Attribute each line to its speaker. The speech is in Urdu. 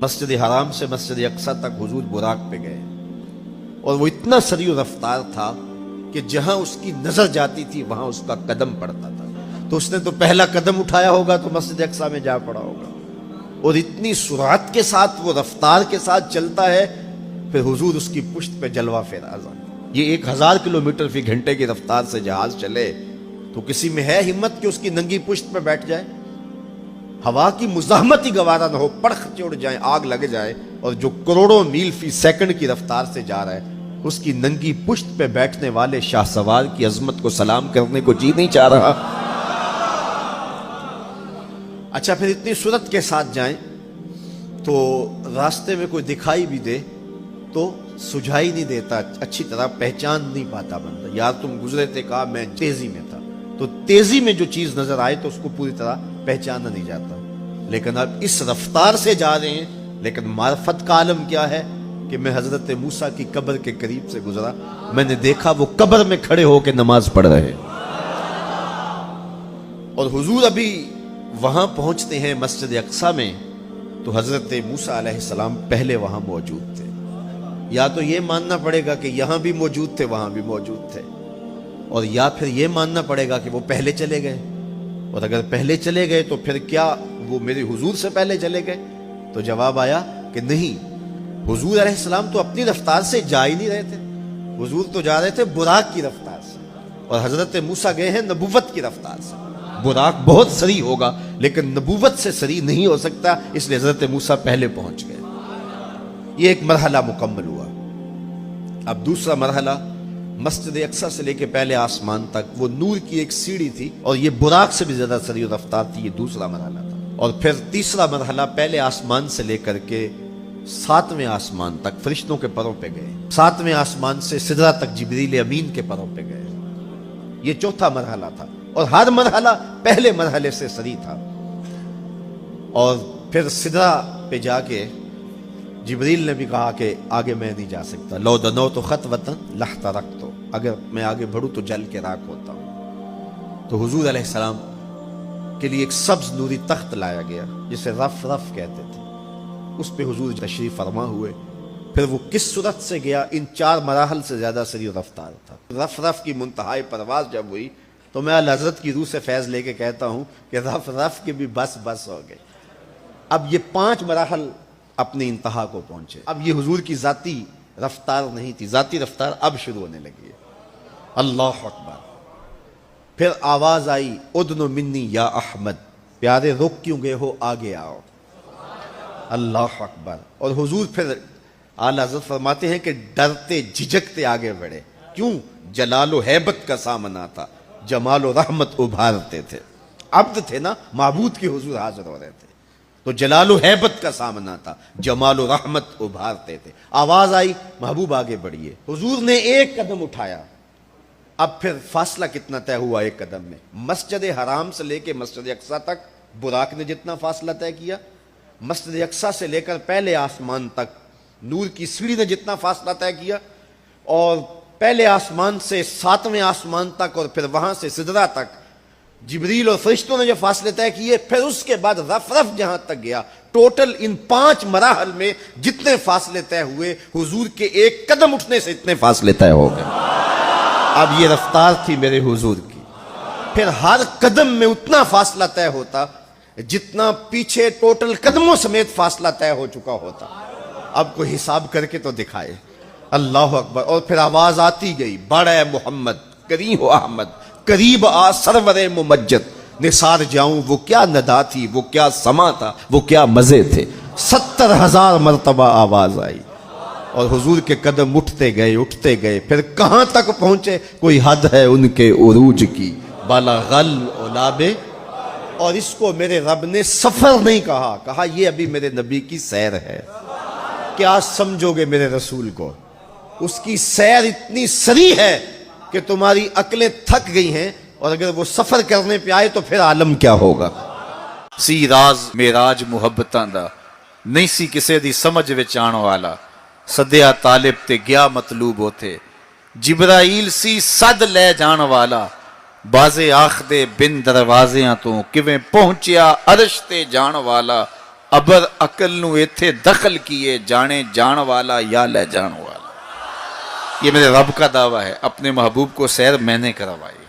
Speaker 1: مسجد حرام سے مسجد اقصی تک حضور براق پہ گئے اور وہ اتنا سریع رفتار تھا کہ جہاں اس کی نظر جاتی تھی وہاں اس کا قدم پڑتا تھا. تو اس نے تو پہلا قدم اٹھایا ہوگا تو مسجد اقصی میں جا پڑا ہوگا. اور اتنی سرعت کے ساتھ وہ رفتار کے ساتھ چلتا ہے، پھر حضور اس کی پشت پہ جلوہ فراز. یہ 1000 کلومیٹر فی گھنٹے کی رفتار سے جہاز چلے تو کسی میں ہے ہمت کہ اس کی ننگی پشت پہ بیٹھ جائے؟ ہوا کی مزاحمت ہی گوارا نہ ہو، پڑخ چڑھ جائیں، آگ لگ جائے. اور جو کروڑوں میل فی سیکنڈ کی رفتار سے جا رہا ہے، اس کی ننگی پشت پہ بیٹھنے والے شاہ سوار کی عظمت کو سلام کرنے کو جی نہیں چاہ رہا. اچھا، پھر اتنی سرعت کے ساتھ جائیں تو راستے میں کوئی دکھائی بھی دے تو سجھائی نہیں دیتا، اچھی طرح پہچان نہیں پاتا بندہ. یار تم گزرے تھے، کہا میں تیزی میں تھا. تو تیزی میں جو چیز نظر آئے تو اس کو پوری طرح پہچانا نہیں جاتا. لیکن اب اس رفتار سے جا رہے ہیں، لیکن معرفت کا عالم کیا ہے کہ میں حضرت موسیٰ کی قبر کے قریب سے گزرا، میں نے دیکھا وہ قبر میں کھڑے ہو کے نماز پڑھ رہے. اور حضور ابھی وہاں پہنچتے ہیں مسجد اقصی میں تو حضرت موسیٰ علیہ السلام پہلے وہاں موجود تھے. یا تو یہ ماننا پڑے گا کہ یہاں بھی موجود تھے، وہاں بھی موجود تھے، اور یا پھر یہ ماننا پڑے گا کہ وہ پہلے چلے گئے. اور اگر پہلے چلے گئے تو پھر کیا وہ میرے حضور سے پہلے چلے گئے؟ تو جواب آیا کہ نہیں، حضور علیہ السلام تو اپنی رفتار سے جا ہی نہیں رہے تھے. حضور تو جا رہے تھے براق کی رفتار سے، اور حضرت موسیٰ گئے ہیں نبوت کی رفتار سے. براق بہت سری ہوگا لیکن نبوت سے سری نہیں ہو سکتا، اس لیے حضرت موسیٰ پہلے پہنچ گئے. یہ ایک مرحلہ مکمل ہوا. اب دوسرا مرحلہ، مسجد اقصی سے لے کے پہلے آسمان تک وہ نور کی ایک سیڑھی تھی اور یہ براق سے بھی زیادہ سریع رفتار تھی. یہ دوسرا مرحلہ تھا. اور پھر تیسرا مرحلہ، پہلے آسمان سے لے کر کے 7ویں آسمان تک فرشتوں کے پروں پہ گئے. 7ویں آسمان سے سدرہ تک جبریل امین کے پروں پہ گئے. یہ چوتھا مرحلہ تھا، اور ہر مرحلہ پہلے مرحلے سے سری تھا. اور پھر سدرہ پہ جا کے جبریل نے بھی کہا کہ آگے میں نہیں جا سکتا. لو دنوت خطوۃ لاحترقت، اگر میں آگے بڑھوں تو جل کے راکھ ہوتا ہوں. تو حضور علیہ السلام کے لیے ایک سبز نوری تخت لایا گیا جسے رف رف کہتے تھے. اس پہ حضور تشریف فرما ہوئے. پھر وہ کس صورت سے گیا، ان 4 مراحل سے زیادہ سریع رفتار تھا. رف رف کی منتہائی پرواز جب ہوئی تو میں اعلی حضرت کی روح سے فیض لے کے کہتا ہوں کہ رف رف کے بھی بس بس ہو گئے. اب یہ 5 مراحل اپنی انتہا کو پہنچے. اب یہ حضور کی ذاتی رفتار نہیں تھی، ذاتی رفتار اب شروع ہونے لگی ہے. اللہ اکبر. پھر آواز آئی، ادنو منی یا احمد، پیارے رک کیوں گئے ہو، آگے آؤ. اللہ اکبر. اور حضور پھر اعلی حضرت فرماتے ہیں کہ ڈرتے جھجکتے آگے بڑھے. کیوں؟ جلال و ہیبت کا سامنا تھا، جمال و رحمت ابھارتے تھے. عبد تھے نا، معبود کے حضور حاضر ہو رہے تھے تو جلال و ہیبت کا سامنا تھا، جمال و رحمت ابھارتے تھے. آواز آئی، محبوب آگے بڑھیے. حضور نے ایک قدم اٹھایا. اب پھر فاصلہ کتنا طے ہوا ایک قدم میں؟ مسجد حرام سے لے کے مسجد اقصی تک براق نے جتنا فاصلہ طے کیا، مسجد اقصی سے لے کر پہلے آسمان تک نور کی سیڑھی نے جتنا فاصلہ طے کیا، اور پہلے آسمان سے 7ویں آسمان تک، اور پھر وہاں سے سدرہ تک جبریل اور فرشتوں نے جو فاصلے طے کیے، پھر اس کے بعد رف رف جہاں تک گیا. ٹوٹل ان 5 مراحل میں جتنے فاصلے طے ہوئے، حضور کے ایک قدم اٹھنے سے اتنے فاصلے طے ہو گئے. اب یہ رفتار تھی میرے حضور کی. پھر ہر قدم میں اتنا فاصلہ طے ہوتا جتنا پیچھے ٹوٹل قدموں سمیت فاصلہ طے ہو چکا ہوتا. اب کوئی حساب کر کے تو دکھائے. اللہ اکبر. اور پھر آواز آتی گئی، بڑھ اے محمد، قریب ہو احمد، قریب آ سرور ممجد. نثار جاؤں وہ کیا ندا تھی، وہ کیا سما تھا، وہ کیا مزے تھے. 70,000 مرتبہ آواز آئی اور حضور کے قدم اٹھتے گئے. پھر کہاں تک پہنچے؟ کوئی حد ہے ان کے عروج کی، بالا غل اولابے. اور اس کو میرے رب نے سفر نہیں کہا یہ ابھی میرے نبی کی سیر ہے. کیا سمجھو گے میرے رسول کو؟ اس کی سیر اتنی سری ہے کہ تمہاری عقلیں تھک گئی ہیں، اور اگر وہ سفر کرنے پہ آئے تو پھر عالم کیا ہوگا.
Speaker 2: سی راز میراج محبتاں دا نہیں سی کسے دی سمجھ وچ آن والا. سدیا طالب تے گیا مطلوب ہوتے. جبرائیل سی صد لے جان والا. بازے آخ دے بن دروازیاں تو کیویں پہنچیا عرش تے جان والا. ابر عقل نو ایتھے دخل کیے جانے جان والا یا لے جان والا. یہ میرے رب کا دعویٰ ہے، اپنے محبوب کو سیر میں نے کروائی.